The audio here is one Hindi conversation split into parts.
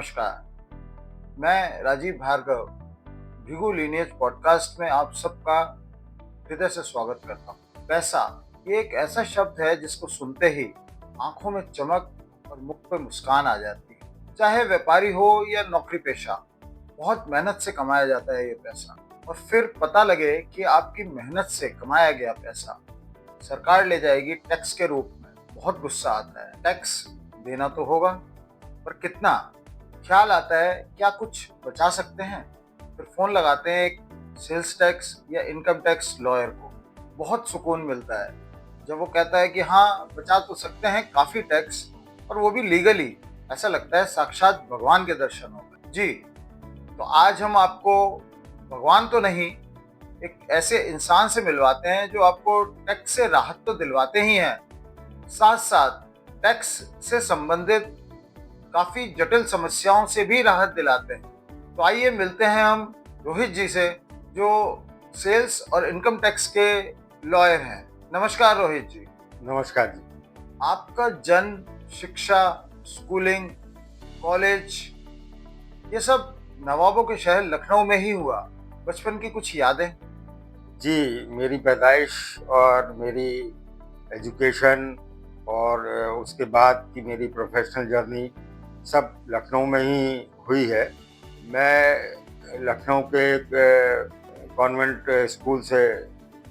नमस्कार। मैं राजीव भार्गव भृगु लीनियज पॉडकास्ट में आप सबका हृदय से स्वागत करता हूँ। पैसा ये एक ऐसा शब्द है जिसको सुनते ही आंखों में चमक और मुख पे मुस्कान आ जाती है। चाहे व्यापारी हो या नौकरी पेशा, बहुत मेहनत से कमाया जाता है ये पैसा। और फिर पता लगे कि आपकी मेहनत से कमाया गया पैसा सरकार ले जाएगी टैक्स के रूप में। बहुत गुस्सा आता है। टैक्स देना तो होगा, पर कितना? ख्याल आता है क्या कुछ बचा सकते हैं? फिर फोन लगाते हैं एक सेल्स टैक्स या इनकम टैक्स लॉयर को। बहुत सुकून मिलता है जब वो कहता है कि हाँ, बचा तो सकते हैं काफी टैक्स, और वो भी लीगली। ऐसा लगता है साक्षात भगवान के दर्शन हो गए जी। तो आज हम आपको भगवान तो नहीं, एक ऐसे इंसान से मिलवाते हैं जो आपको टैक्स से राहत तो दिलवाते ही हैं, साथ साथ टैक्स से संबंधित काफी जटिल समस्याओं से भी राहत दिलाते हैं। तो आइए मिलते हैं हम रोहित जी से, जो सेल्स और इनकम टैक्स के लॉयर हैं। नमस्कार रोहित जी। नमस्कार जी। आपका जन्म, शिक्षा, स्कूलिंग, कॉलेज, ये सब नवाबों के शहर लखनऊ में ही हुआ। बचपन की कुछ यादें? जी, मेरी पैदाइश और मेरी एजुकेशन और उसके बाद की मेरी प्रोफेशनल जर्नी सब लखनऊ में ही हुई है। मैं लखनऊ के एक कॉन्वेंट स्कूल से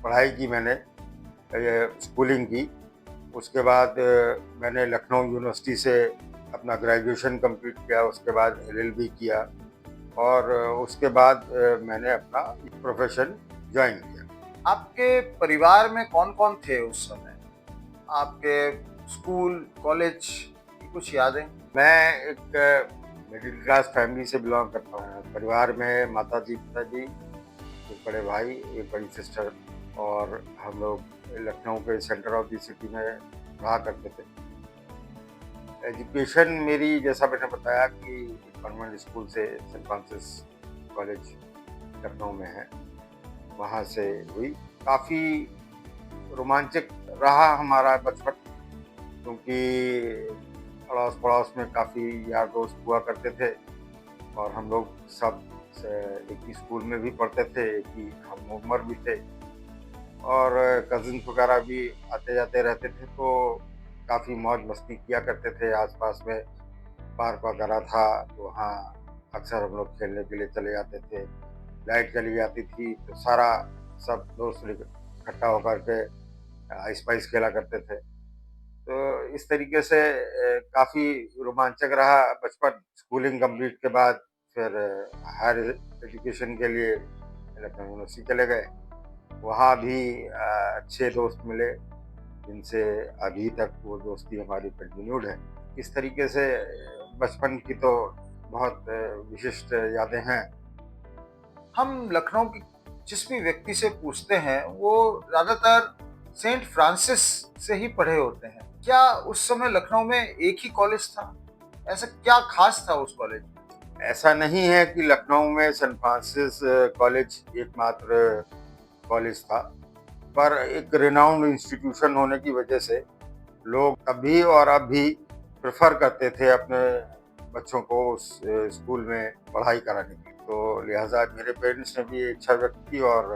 पढ़ाई की मैंने, स्कूलिंग की। उसके बाद मैंने लखनऊ यूनिवर्सिटी से अपना ग्रेजुएशन कंप्लीट किया, उसके बाद एलएलबी किया और उसके बाद मैंने अपना प्रोफेशन ज्वाइन किया। आपके परिवार में कौन कौन थे उस समय? आपके स्कूल, कॉलेज की कुछ यादें? मैं एक मिडिल क्लास फैमिली से बिलोंग करता हूँ। परिवार में माता जी, पिताजी, एक बड़े भाई, एक बड़ी सिस्टर, और हम लोग लखनऊ के सेंटर ऑफ द सिटी में रहा करते थे। एजुकेशन मेरी, जैसा मैंने बताया कि कॉन्वेंट स्कूल से सेंट फ्रांसिस कॉलेज लखनऊ में है, वहाँ से हुई। काफ़ी रोमांचक रहा हमारा बचपन, क्योंकि अड़ोस पड़ोस में काफ़ी यार दोस्त हुआ करते थे और हम लोग सब एक ही स्कूल में भी पढ़ते थे, एक ही हम उम्र भी थे, और कज़िन्स वगैरह भी आते जाते रहते थे, तो काफ़ी मौज मस्ती किया करते थे। आसपास में पार्क वगैरह था, तो वहाँ अक्सर हम लोग खेलने के लिए चले जाते थे। लाइट चली जाती थी तो सारा सब दोस्त इकट्ठा होकर के आइस पाइस खेला करते थे। तो इस तरीके से काफ़ी रोमांचक रहा बचपन। स्कूलिंग कंप्लीट के बाद फिर हायर एजुकेशन के लिए लखनऊ यूनिवर्सिटी चले गए। वहाँ भी अच्छे दोस्त मिले, जिनसे अभी तक वो दोस्ती हमारी कंटिन्यूड है। इस तरीके से बचपन की तो बहुत विशिष्ट यादें हैं। हम लखनऊ के जिस भी व्यक्ति से पूछते हैं, वो ज्यादातर सेंट फ्रांसिस से ही पढ़े होते हैं। क्या उस समय लखनऊ में एक ही कॉलेज था? ऐसा क्या खास था उस कॉलेज में? ऐसा नहीं है कि लखनऊ में सेंट फ्रांसिस कॉलेज एकमात्र कॉलेज था, पर एक रिनाउंड इंस्टीट्यूशन होने की वजह से लोग तभी और अब भी प्रेफर करते थे अपने बच्चों को उस स्कूल में पढ़ाई कराने की। तो लिहाजा मेरे पेरेंट्स ने भी इच्छा व्यक्त की और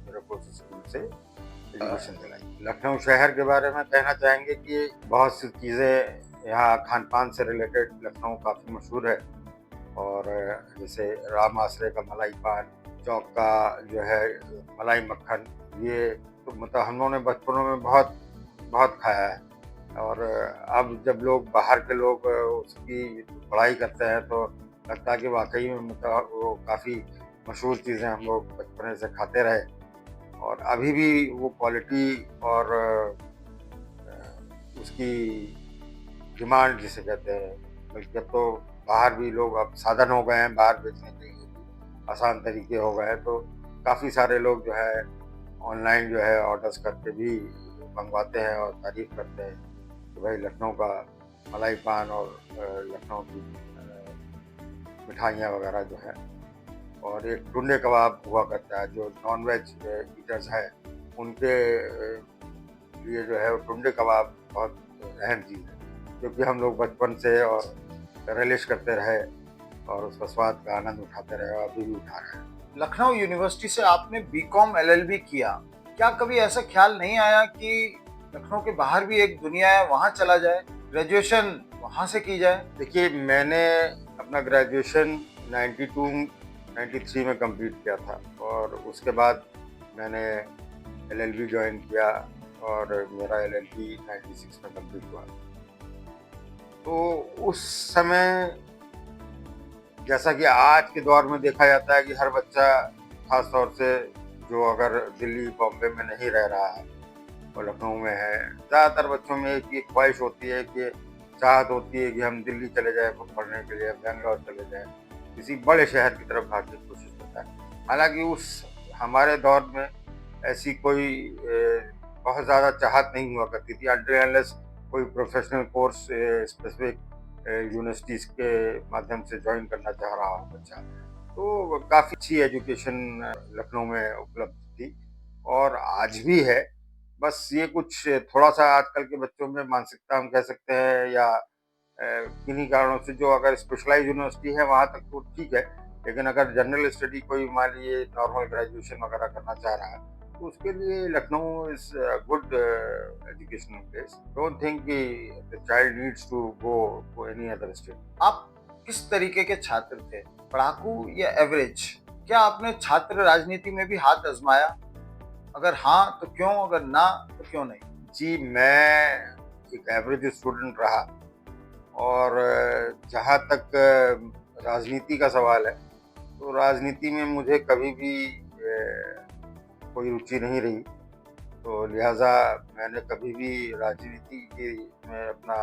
मेरे को उस स्कूल से एजुकेशन दिलाई। लखनऊ शहर के बारे में कहना चाहेंगे कि बहुत सी चीज़ें यहाँ खान पान से रिलेटेड लखनऊ काफ़ी मशहूर है, और जैसे राम आश्रय का मलाई पान, चौक का जो है मलाई मक्खन, ये तो मतलब हम लोगों ने बचपनों में बहुत बहुत खाया है। और अब जब लोग बाहर के लोग उसकी पढ़ाई करते हैं तो लगता है कि वाकई में मतलब वो काफ़ी मशहूर चीज़ें हम लोग बचपने से खाते रहे, और अभी भी वो क्वालिटी और उसकी डिमांड जिसे कहते हैं, बल्कि अब तो बाहर भी लोग, अब साधन हो गए हैं बाहर बेचने के लिए, आसान तरीके हो गए हैं, तो काफ़ी सारे लोग जो है ऑनलाइन जो है ऑर्डर्स करके भी मंगवाते हैं और तारीफ़ करते हैं कि भाई लखनऊ का मलाई पान और लखनऊ की मिठाइयाँ वगैरह जो है। और एक टुंडे कबाब हुआ करता है, जो नॉन वेज ईटर्स हैं उनके लिए जो है वो टुंडे कबाब बहुत अहम चीज़ है, क्योंकि हम लोग बचपन से और रिलिश करते रहे और उसका स्वाद का आनंद उठाते रहे और अभी भी उठा रहे हैं। लखनऊ यूनिवर्सिटी से आपने बीकॉम एलएलबी किया। क्या कभी ऐसा ख्याल नहीं आया कि लखनऊ के बाहर भी एक दुनिया है, वहां चला जाए, ग्रेजुएशन वहां से की जाए? देखिए, मैंने अपना ग्रेजुएशन 92 93 में कंप्लीट किया था और उसके बाद मैंने एलएलबी ज्वाइन किया और मेरा एलएलबी 96 में कंप्लीट हुआ। तो उस समय, जैसा कि आज के दौर में देखा जाता है कि हर बच्चा, खास तौर से जो अगर दिल्ली बॉम्बे में नहीं रह रहा है और लखनऊ में है, ज़्यादातर बच्चों में एक ये ख्वाहिश होती है कि चाहत होती है कि हम दिल्ली चले जाएं पढ़ने के लिए, बेंगलोर चले जाएं, किसी बड़े शहर की तरफ भागने की कोशिश करता है। हालांकि उस हमारे दौर में ऐसी कोई बहुत ज़्यादा चाहत नहीं हुआ करती थी, अनटिल अनलेस कोई प्रोफेशनल कोर्स स्पेसिफिक यूनिवर्सिटीज़ के माध्यम से ज्वाइन करना चाह रहा हो बच्चा। तो काफ़ी अच्छी एजुकेशन लखनऊ में उपलब्ध थी और आज भी है। बस ये कुछ थोड़ा-सा आजकल के बच्चों में मानसिकता हम कह सकते हैं, या किन्हीं कारणों से, जो अगर स्पेशलाइज़ यूनिवर्सिटी है वहाँ तक तो ठीक है, लेकिन अगर जनरल स्टडी कोई मान लीजिए नॉर्मल ग्रेजुएशन वगैरह करना चाह रहा है, तो उसके लिए Lucknow is good educational place. Don't think कि the child needs to go to any other state. आप किस तरीके के छात्र थे, पढ़ाकू या एवरेज? क्या आपने छात्र राजनीति में भी हाथ आजमाया? अगर हाँ तो क्यों, अगर ना तो क्यों नहीं? जी, मैं एक एवरेज स्टूडेंट रहा और जहाँ तक राजनीति का सवाल है, तो राजनीति में मुझे कभी भी कोई रुचि नहीं रही। तो लिहाजा मैंने कभी भी राजनीति की में अपना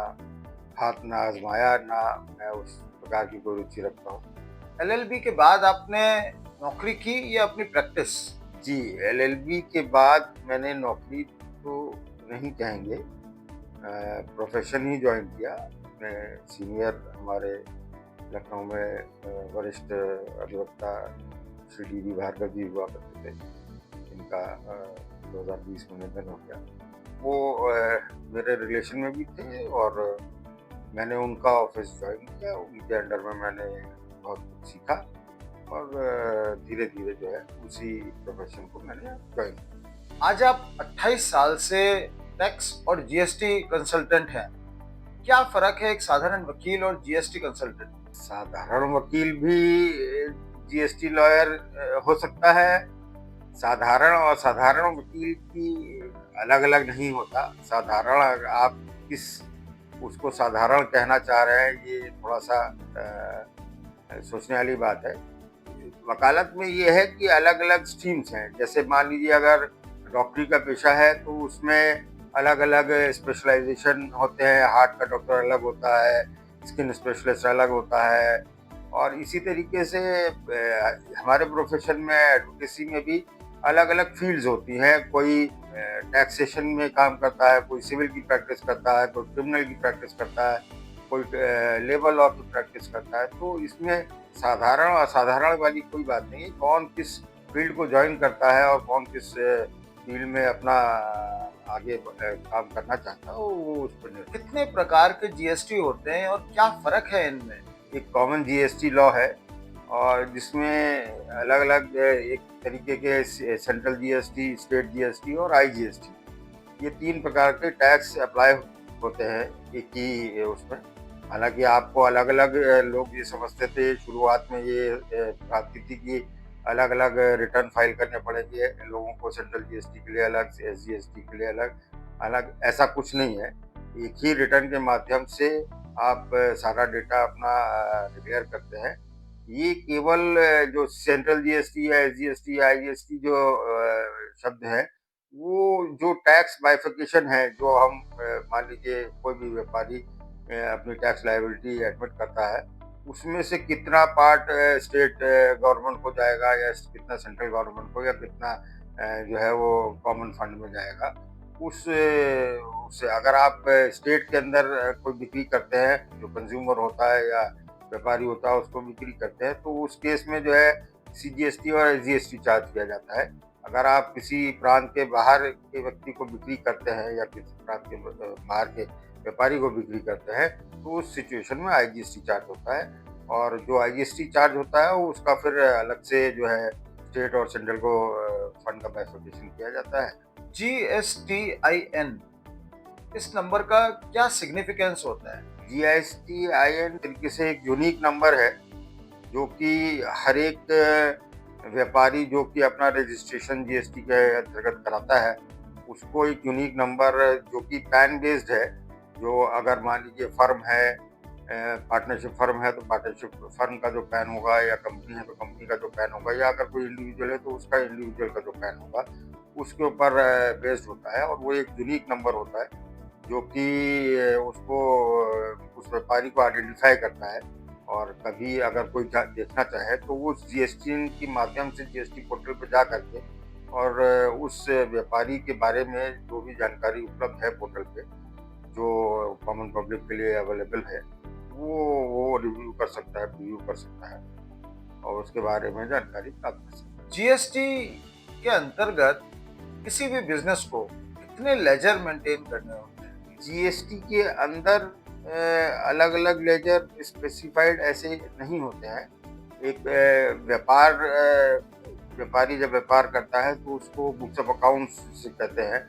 हाथ ना आजमाया, ना मैं उस प्रकार की कोई रुचि रखता हूँ। एलएलबी के बाद आपने नौकरी की या अपनी प्रैक्टिस? जी, एलएलबी के बाद मैंने नौकरी तो नहीं कहेंगे, प्रोफेशन ही ज्वाइन किया। मैं सीनियर हमारे लखनऊ में वरिष्ठ अधिवक्ता श्री डी भार्गव जी हुआ करते थे, जिनका 2020 में निधन हो गया। वो मेरे रिलेशन में भी थे और मैंने उनका ऑफिस ज्वाइन किया। उनके अंडर में मैंने बहुत कुछ सीखा और धीरे धीरे जो है उसी प्रोफेशन को मैंने ज्वाइन किया। आज आप 28 साल से टैक्स और जीएसटी कंसल्टेंट हैं। क्या फर्क है एक साधारण वकील और जीएसटी कंसल्टेंट? साधारण वकील भी जीएसटी लॉयर हो सकता है। साधारण और साधारण वकील की अलग अलग नहीं होता। साधारण, आप किस उसको साधारण कहना चाह रहे हैं, ये थोड़ा सा सोचने वाली बात है। वकालत में ये है कि अलग अलग स्ट्रीम्स हैं। जैसे मान लीजिए अगर डॉक्टरी का पेशा है तो उसमें अलग अलग स्पेशलाइजेशन होते हैं। हार्ट का डॉक्टर अलग होता है, स्किन स्पेशलिस्ट अलग होता है, और इसी तरीके से हमारे प्रोफेशन में एडवोकेसी में भी अलग अलग फील्ड्स होती हैं। कोई टैक्सेशन में काम करता है, कोई सिविल की प्रैक्टिस करता है, कोई क्रिमिनल की प्रैक्टिस करता है, कोई लेबर लॉ की प्रैक्टिस करता है। तो इसमें साधारण और असाधारण वाली कोई बात नहीं है। कौन किस फील्ड को ज्वाइन करता है और कौन किस फील्ड में अपना आगे काम करना चाहता है, वो उस पर निर्भर। कितने प्रकार के जीएसटी होते हैं और क्या फर्क है इनमें? एक कॉमन जीएसटी लॉ है और जिसमें अलग अलग एक तरीके के सेंट्रल जीएसटी, स्टेट जीएसटी और आईजीएसटी, ये 3 प्रकार के टैक्स अप्लाई होते हैं एक ही उसमें। हालांकि आपको अलग अलग लोग ये समझते थे शुरुआत में, ये बात की थी कि अलग अलग रिटर्न फाइल करने पड़ेंगे लोगों को, सेंट्रल जीएसटी के लिए अलग, एसजीएसटी के लिए अलग अलग। ऐसा कुछ नहीं है। एक ही रिटर्न के माध्यम से आप सारा डेटा अपना डिक्लेयर करते हैं। ये केवल जो सेंट्रल जीएसटी या एसजीएसटी या आईजीएसटी जो शब्द है, वो जो टैक्स बाइफिकेशन है, जो हम मान लीजिए कोई भी व्यापारी अपनी टैक्स लायबिलिटी एडमिट करता है, उसमें से कितना पार्ट स्टेट गवर्नमेंट को जाएगा या कितना सेंट्रल गवर्नमेंट को, या कितना जो है वो कॉमन फंड में जाएगा, उससे अगर आप स्टेट के अंदर कोई बिक्री करते हैं, जो कंज्यूमर होता है या व्यापारी होता है उसको बिक्री करते हैं, तो उस केस में जो है सीजीएसटी और एसजीएसटी चार्ज किया जाता है। अगर आप किसी प्रांत के बाहर के व्यक्ति को बिक्री करते हैं या किसी प्रांत के बाहर के व्यापारी को बिक्री करते हैं, तो उस सिचुएशन में आईजीएसटी चार्ज होता है। और जो आईजीएसटी चार्ज होता है वो उसका फिर अलग से जो है स्टेट और सेंट्रल को फंड का बाइफरकेशन किया जाता है। GSTIN, इस नंबर का क्या सिग्निफिकेंस होता है? जीएसटीआईएन तरीके से एक यूनिक नंबर है जो कि हर एक व्यापारी जो कि अपना रजिस्ट्रेशन जीएसटी के अंतर्गत कराता है उसको एक यूनिक नंबर जो कि पैन बेस्ड है। जो अगर मान लीजिए फर्म है, पार्टनरशिप फर्म है तो पार्टनरशिप फर्म का जो पैन होगा, या कंपनी है तो कंपनी का जो पैन होगा, या अगर कोई इंडिविजुअल है तो उसका इंडिविजुअल का जो पैन होगा उसके ऊपर बेस्ड होता है। और वो एक यूनिक नंबर होता है जो कि उसको उस व्यापारी को आइडेंटिफाई करता है। और कभी अगर कोई देखना चाहे तो वो जीएसटी के माध्यम से जीएसटी पोर्टल पर जा करके और उस व्यापारी के बारे में जो भी जानकारी उपलब्ध है पोर्टल पे, जो कॉमन पब्लिक के लिए अवेलेबल है, वो रिव्यू कर सकता है, प्रीव्यू कर सकता है और उसके बारे में जानकारी प्राप्त कर सकता है। जीएसटी के अंतर्गत किसी भी बिजनेस को कितने लेजर मेंटेन करने होते हैं? जीएसटी के अंदर अलग अलग लेजर स्पेसिफाइड ऐसे नहीं होते हैं। एक व्यापारी जब व्यापार करता है तो उसको बुक्स ऑफ अकाउंट्स कहते हैं,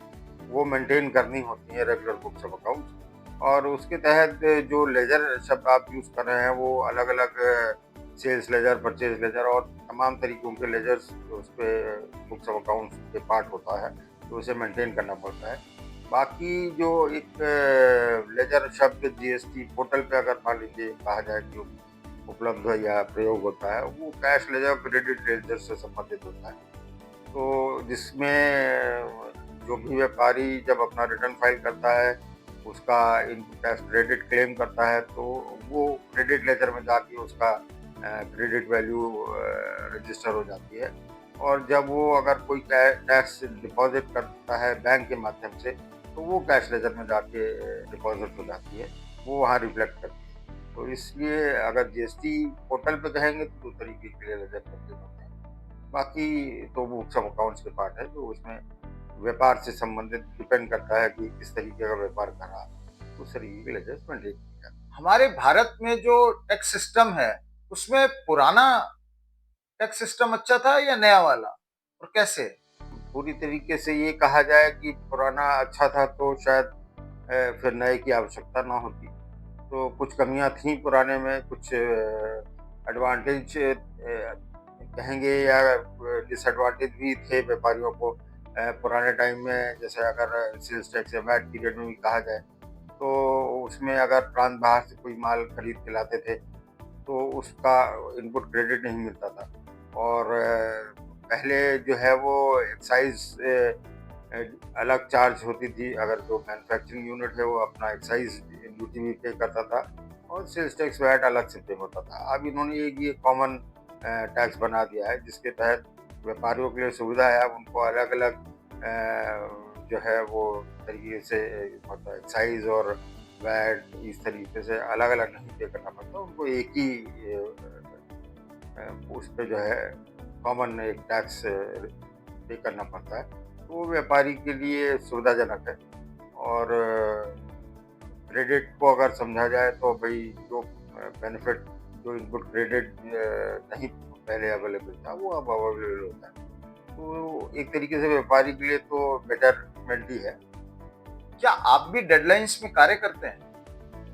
वो मेंटेन करनी होती है, रेगुलर बुक्स ऑफ अकाउंट्स। और उसके तहत जो लेजर शब्द आप यूज कर रहे हैं वो अलग अलग सेल्स लेजर, परचेज लेजर और तमाम तरीकों के लेजर्स उस पर बुक्स ऑफ अकाउंट्स के पार्ट होता है, तो उसे मेंटेन करना पड़ता है। बाकी जो एक लेजर शब्द जीएसटी पोर्टल पे अगर मान लीजिए कहा जाए कि उपलब्ध है या प्रयोग होता है, वो कैश लेजर, क्रेडिट लेजर से संबंधित होता है। तो जिसमें जो भी व्यापारी जब अपना रिटर्न फाइल करता है उसका इनपुट टैक्स क्रेडिट क्लेम करता है तो वो क्रेडिट लेजर में जाके उसका क्रेडिट वैल्यू रजिस्टर हो जाती है। और जब वो अगर कोई टैक्स डिपॉजिट करता है बैंक के माध्यम से तो वो कैश लेजर में जाके डिपॉजिट हो जाती है, वो वहाँ रिफ्लेक्ट करती है। तो इसलिए अगर जीएसटी पोर्टल पे कहेंगे तो 2 तरीके के लेजर मेंटेन होते हैं। बाकी तो बुक्स ऑफ अकाउंट्स के पार्ट है जो उसमें व्यापार से संबंधित डिपेंड करता है कि किस तरीके का व्यापार कर रहा है, उस तरीके के लेजर्स मेंटेन किए जाते हैं। हमारे भारत में जो टैक्स सिस्टम है उसमें पुराना टैक्स सिस्टम अच्छा था या नया वाला, और कैसे? पूरी तरीके से ये कहा जाए कि पुराना अच्छा था तो शायद फिर नए की आवश्यकता ना होती। तो कुछ कमियां थी पुराने में, कुछ एडवांटेज कहेंगे या डिसएडवांटेज भी थे व्यापारियों को पुराने टाइम में। जैसे अगर सेल्स टैक्स या वैट पीरियड में भी कहा जाए तो उसमें अगर प्रांत बाहर से कोई माल खरीद के लाते थे तो उसका इनपुट क्रेडिट नहीं मिलता था। और पहले जो है वो एक्साइज अलग चार्ज होती थी। अगर जो मैन्युफैक्चरिंग यूनिट है वो अपना एक्साइज ड्यूटी भी पे करता था और सेल्स टैक्स वैट अलग से पे होता था। अब इन्होंने एक ये कॉमन टैक्स बना दिया है जिसके तहत व्यापारियों के लिए सुविधा है। अब उनको अलग अलग जो है वो तरीके से मतलब एक्साइज और वैट इस तरीके से अलग अलग नहीं पे करना पड़ता, उनको एक ही उस पर जो है कॉमन एक टैक्स पे करना पड़ता है। तो वो व्यापारी के लिए सुविधाजनक है। और क्रेडिट को अगर समझा जाए तो भाई जो बेनिफिट, जो इनपुट क्रेडिट नहीं पहले अवेलेबल था वो अब अवेलेबल होता है। तो एक तरीके से व्यापारी के लिए तो बेटरमेंट ही है। क्या आप भी डेडलाइंस में कार्य करते हैं?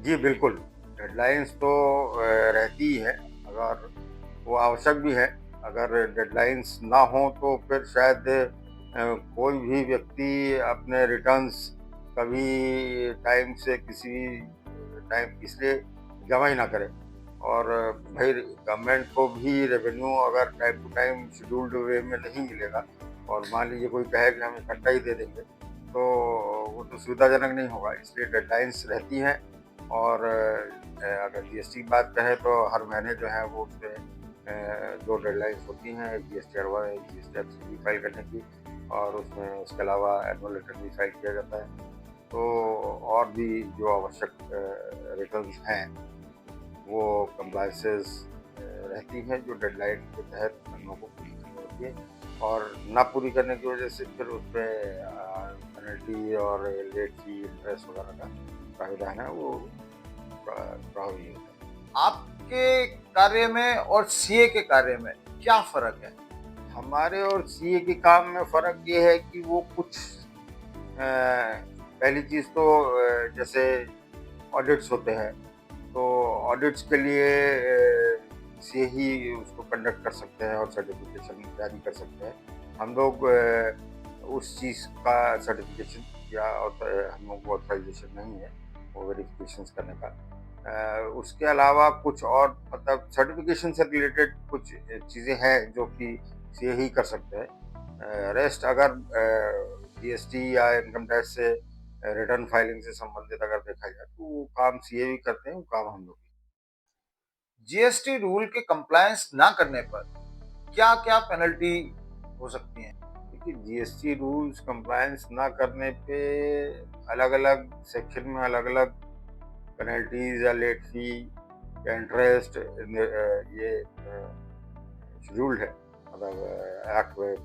जी बिल्कुल, डेडलाइंस तो रहती ही है, अगर वो आवश्यक भी है। अगर डेडलाइंस ना हो तो फिर शायद कोई भी व्यक्ति अपने रिटर्न्स कभी टाइम से किसी टाइम इसलिए जमा ही ना करे। और भाई गवर्नमेंट को भी रेवेन्यू अगर टाइम टू टाइम शेड्यूल्ड वे में नहीं मिलेगा और मान लीजिए कोई कहे कि हम इकट्ठा ही दे देंगे तो वो तो सुविधाजनक नहीं होगा। इसलिए डेडलाइंस रहती हैं। और अगर जीएसटी की बात करें तो हर महीने जो है वो उसमें 2 डेडलाइंस होती हैं, एक जीएसटी अरवा, एक जीएसटी एफसीडी फाइल करने की, और उसमें उसके अलावा एनुअल रिटर्न भी फाइल किया जाता है। तो और भी जो आवश्यक रिटर्न्स हैं वो कंप्लाइंसेस रहती हैं जो डेडलाइन के तहत हम लोगों को पूरी करनी होती है। और ना पूरी करने की वजह से फिर उस पर पेनल्टी और लेट फी, इंटरेस्ट वगैरह का प्रावधान है वो प्रभावी होता है। आपके कार्य में और सीए के कार्य में क्या फ़र्क है? हमारे और सीए के काम में फ़र्क ये है कि वो कुछ पहली चीज़ तो जैसे ऑडिट्स होते हैं, तो ऑडिट्स के लिए से ही उसको कंडक्ट कर सकते हैं और सर्टिफिकेशन जारी कर सकते हैं। हम लोग उस चीज़ का सर्टिफिकेशन या हम लोग को ऑथराइजेशन नहीं है वो वेरिफिकेशंस करने का। उसके अलावा कुछ और मतलब सर्टिफिकेशन से रिलेटेड कुछ चीज़ें हैं जो कि सीए ही कर सकते हैं। रेस्ट अगर जीएसटी या इनकम टैक्स से रिटर्न फाइलिंग से संबंधित अगर देखा जाए तो वो काम सीए भी करते हैं, वो काम हम लोग जीएसटी रूल के कंप्लायंस ना करने पर क्या-क्या पेनल्टी हो सकती हैं? देखिए जीएसटी रूल्स कंप्लायंस ना करने पे अलग-अलग सेक्शन में अलग-अलग पेनल्टीज या लेट फी या इंटरेस्ट ये शेड्यूल्ड है, मतलब एक्ट में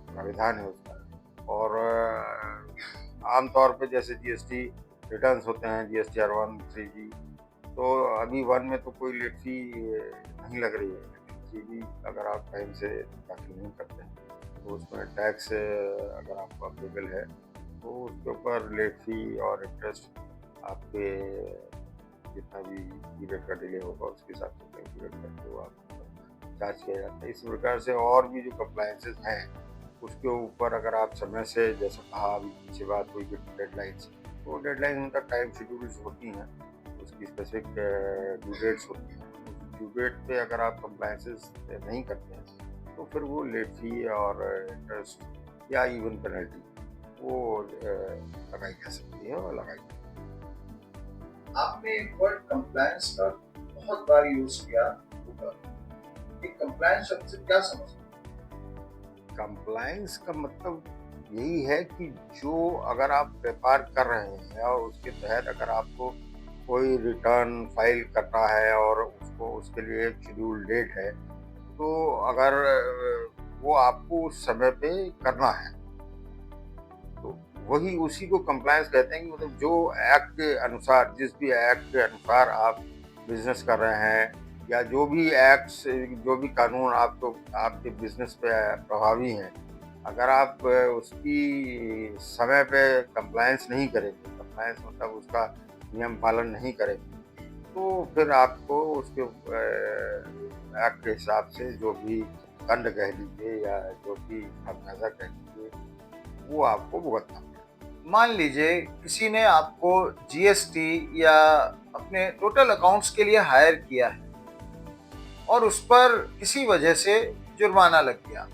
प्राविधान है उसका। और आमतौर पे जैसे जीएसटी रिटर्न्स होते हैं, जीएसटीआर 1, 3G, तो अभी 1 में तो कोई लेट फी नहीं लग रही है, लेकिन 3G अगर आप टाइम से दाखिल नहीं करते हैं तो उसमें टैक्स अगर आपको अप्लीकेबल है तो उसके ऊपर लेट फी और इंटरेस्ट आपके जितना भी पीरियड का डिले होगा उसके हिसाब से कैलकुलेट करके वो आपको चार्ज किया जाता है। इस प्रकार से और भी जो कंप्लायंसेस हैं उसके ऊपर अगर आप समय से, जैसे कहा अभी पीछे बात हुई कि डेडलाइंस, तो डेडलाइन उनका टाइम शेड्यूल्स होती हैं, उसकी स्पेसिफिक ड्यू डेट्स होती हैं। उस ड्यू डेट पे अगर आप कंप्लायंसेस नहीं करते हैं तो फिर वो लेट फी और इंटरेस्ट या इवन पेनल्टी वो लगाई जा सकती है और लगाई जाती आपने एक वर्ड कंप्लायंस का बहुत बार यूज़ किया होगा। ये कंप्लायंस शब्द से क्या समझते है। कंप्लायंस का मतलब यही है कि जो अगर आप व्यापार कर रहे हैं और उसके तहत अगर आपको कोई रिटर्न फाइल करना है और उसको उसके लिए एक शेड्यूल डेट है, तो अगर वो आपको उस समय पे करना है तो वही उसी को कंप्लायंस कहते हैं कि मतलब जो एक्ट के अनुसार, जिस भी एक्ट के अनुसार आप बिजनेस कर रहे हैं या जो भी एक्ट्स, जो भी कानून आपको आपके बिजनेस पे प्रभावी हैं, अगर आप उसकी समय पे कंप्लायंस नहीं करेंगे, कंप्लायंस मतलब उसका नियम पालन नहीं करेंगे, तो फिर आपको उसके एक्ट के हिसाब से जो भी दंड कह लीजिए या जो भी खामियाजा कह लीजिए वो आपको भुगतना पड़ेगा। हैं? मान लीजिए किसी ने आपको जीएसटी या अपने टोटल अकाउंट्स के लिए हायर किया है और उस पर किसी वजह से जुर्माना लग गया,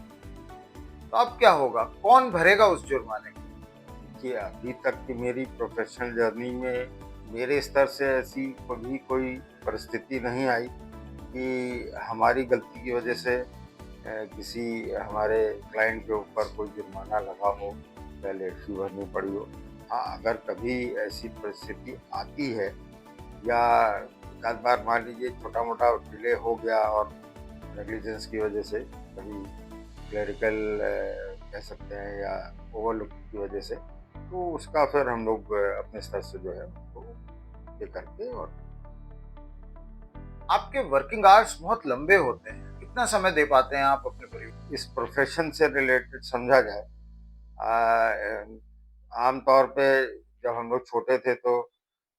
तो अब क्या होगा? कौन भरेगा उस जुर्माने को? कि अभी तक की मेरी प्रोफेशनल जर्नी में मेरे स्तर से ऐसी कभी कोई परिस्थिति नहीं आई कि हमारी गलती की वजह से किसी हमारे क्लाइंट के ऊपर कोई जुर्माना लगा हो या लेट फी भरनी पड़ी हो। हाँ, अगर कभी ऐसी परिस्थिति आती है या एक आध बार मान लीजिए छोटा मोटा डिले हो गया और नेग्लिजेंस की वजह से, कभी क्लरिकल कह सकते हैं या ओवरलुक की वजह से, तो उसका फिर हम लोग अपने स्तर से जो है उसको ये करके और आपके वर्किंग आवर्स बहुत लंबे होते हैं। कितना समय दे पाते हैं आप अपने परिवार? इस प्रोफेशन से रिलेटेड समझा जाए, आमतौर पे जब हम लोग छोटे थे तो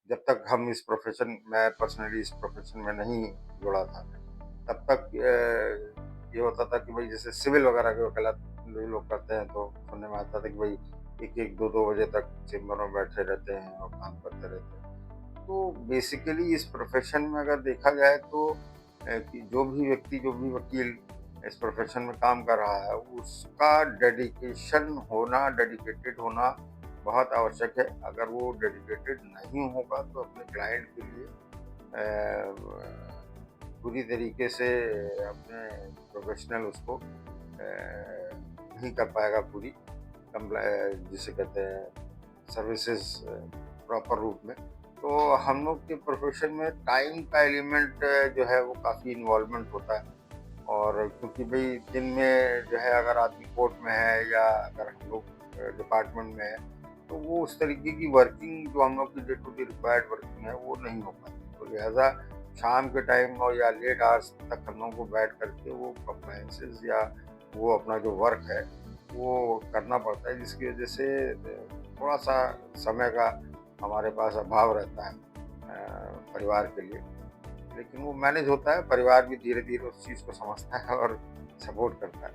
जब तक हम इस प्रोफेशन, मैं पर्सनली इस प्रोफेशन में नहीं जुड़ा था, तब तक ये होता था कि भाई जैसे सिविल वगैरह के वकालत लोग करते हैं तो सुनने में आता था कि भाई एक एक दो दो बजे तक चेम्बर में बैठे रहते हैं और काम करते रहते हैं। तो बेसिकली इस प्रोफेशन में अगर देखा जाए तो कि जो भी व्यक्ति, जो भी वकील इस प्रोफेशन में काम कर रहा है उसका डेडिकेशन होना, डेडिकेटेड होना बहुत आवश्यक है। अगर वो डेडिकेटेड नहीं होगा तो अपने क्लाइंट के लिए पूरी तरीके से अपने प्रोफेशनल उसको नहीं कर पाएगा, पूरी जिसे कहते हैं सर्विसेज प्रॉपर रूप में। तो हम लोग के प्रोफेशन में टाइम का एलिमेंट जो है वो काफ़ी इन्वॉल्वमेंट होता है। और क्योंकि भाई दिन में जो है अगर आदमी कोर्ट में है या अगर हम लोग डिपार्टमेंट में है तो वो उस तरीके की वर्किंग जो हम लोग की day to day required working है वो नहीं हो पाती। तो लिहाजा शाम के टाइम और या लेट आवर्स तक हम लोगों को बैठ करके वो कंप्लायंसेस या वो अपना जो वर्क है वो करना पड़ता है, जिसकी वजह से थोड़ा सा समय का हमारे पास अभाव रहता है परिवार के लिए। लेकिन वो मैनेज होता है, परिवार भी धीरे धीरे उस चीज़ को समझता है और सपोर्ट करता है।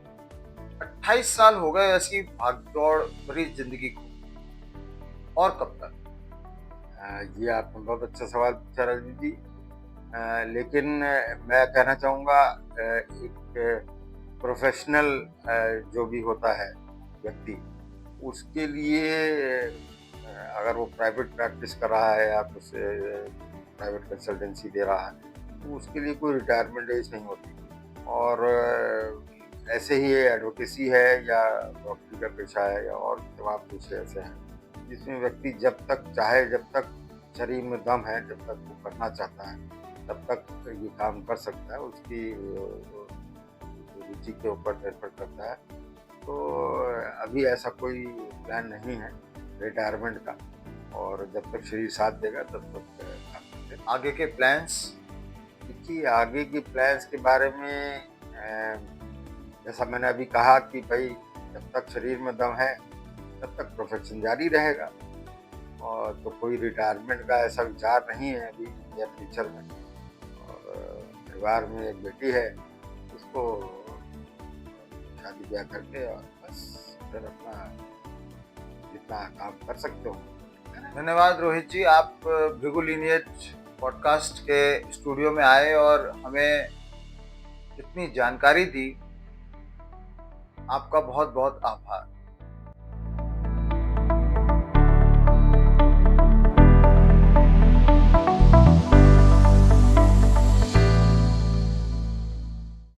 28 साल हो गए ऐसी भागदौड़ भरी जिंदगी को, और कब तक? जी, आपने बहुत अच्छा सवाल पूछा राजीव जी। लेकिन मैं कहना चाहूँगा एक प्रोफेशनल जो भी होता है व्यक्ति, उसके लिए अगर वो प्राइवेट प्रैक्टिस कर रहा है या कुछ प्राइवेट कंसल्टेंसी दे रहा है, तो उसके लिए कोई रिटायरमेंट एज नहीं होती। और ऐसे ही एडवोकेसी है या डॉक्टरी का पेशा है या और तमाम कुछ ऐसे हैं जिसमें व्यक्ति जब तक चाहे, जब तक शरीर में दम है, जब तक वो करना चाहता है, तब तक ये काम कर सकता है। उसकी रुचि के ऊपर निर्भर करता है। तो अभी ऐसा कोई प्लान नहीं है रिटायरमेंट का, और जब तक शरीर साथ देगा तब तक काम करते हैं। आगे के प्लान्स? देखिए, आगे की प्लान्स के बारे में जैसा मैंने अभी कहा कि भाई जब तक शरीर में दम है तब तक प्रोफेशन जारी रहेगा, और तो कोई रिटायरमेंट का ऐसा विचार नहीं है अभी नियर फ्यूचर में। और परिवार में एक बेटी है, उसको शादी ब्याह करके और बस फिर अपना जितना काम कर सकते हो। धन्यवाद रोहित जी, आप भृगु लीनिएज पॉडकास्ट के स्टूडियो में आए और हमें इतनी जानकारी दी। आपका बहुत बहुत आभार।